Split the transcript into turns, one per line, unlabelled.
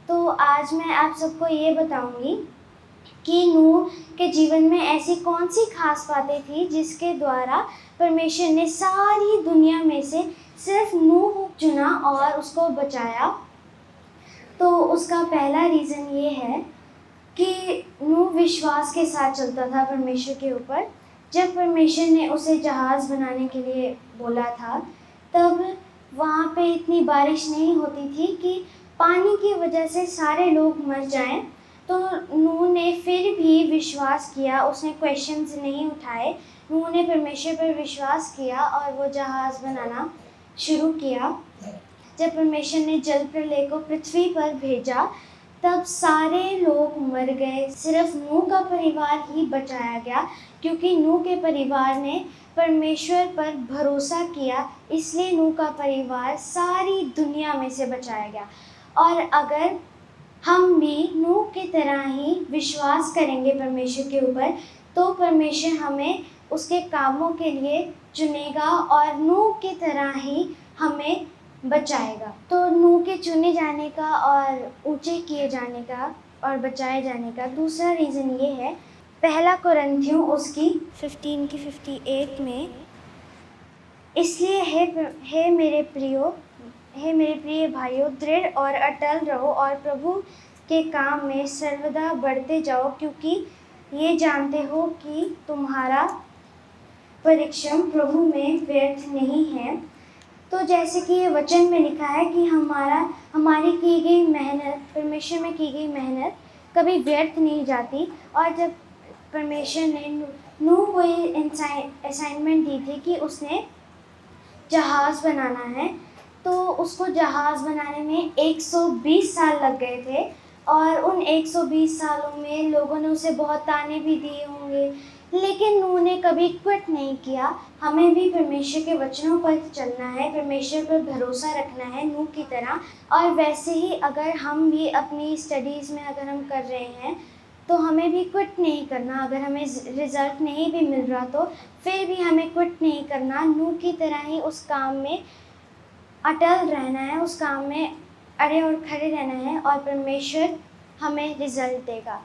तो आज मैं आप सबको ये बताऊंगी कि नूह के जीवन में ऐसी कौन सी खास बातें थी जिसके द्वारा परमेश्वर ने सारी दुनिया में से सिर्फ नूह को चुना और उसको बचाया। तो उसका पहला रीज़न ये है कि नूह विश्वास के साथ चलता था परमेश्वर के ऊपर। जब परमेश्वर ने उसे जहाज़ बनाने के लिए बोला था, तब वहाँ पे इतनी बारिश नहीं होती थी कि पानी की वजह से सारे लोग मर जाएं। तो नूह ने फिर भी विश्वास किया, उसने क्वेश्चंस नहीं उठाए। नूह ने परमेश्वर पर विश्वास किया और वो जहाज़ बनाना शुरू किया। जब परमेश्वर ने जल प्रलय को पृथ्वी पर भेजा, तब सारे लोग मर गए, सिर्फ नूह का परिवार ही बचाया गया, क्योंकि नूह के परिवार ने परमेश्वर पर भरोसा किया, इसलिए नूह का परिवार सारी दुनिया में से बचाया गया। और अगर हम भी नूह की तरह ही विश्वास करेंगे परमेश्वर के ऊपर, तो परमेश्वर हमें उसके कामों के लिए चुनेगा और नूह की तरह ही हमें बचाएगा। तो नूह के चुने जाने का और ऊंचे किए जाने का और बचाए जाने का दूसरा रीज़न ये है, पहला कुरिन्थियों उसकी 15 की 58 में, इसलिए हे मेरे प्रिय भाइयों, दृढ़ और अटल रहो और प्रभु के काम में सर्वदा बढ़ते जाओ, क्योंकि ये जानते हो कि तुम्हारा परिश्रम प्रभु में व्यर्थ नहीं है। तो जैसे कि ये वचन में लिखा है कि हमारी की गई मेहनत, परमेश्वर में की गई मेहनत कभी व्यर्थ नहीं जाती। और जब परमेश्वर ने नूह को ये असाइनमेंट दी थी कि उसने जहाज़ बनाना है, तो उसको जहाज़ बनाने में 120 साल लग गए थे। और उन 120 सालों में लोगों ने उसे बहुत ताने भी दिए होंगे, लेकिन नूह ने कभी क्विट नहीं किया। हमें भी परमेश्वर के वचनों पर चलना है, परमेश्वर पर भरोसा रखना है नूह की तरह। और वैसे ही अगर हम भी अपनी स्टडीज़ में अगर हम कर रहे हैं, तो हमें भी क्विट नहीं करना। अगर हमें रिज़ल्ट नहीं भी मिल रहा, तो फिर भी हमें क्विट नहीं करना। नूह की तरह ही उस काम में अटल रहना है, उस काम में अड़े और खड़े रहना है, और परमेश्वर हमें रिज़ल्ट देगा।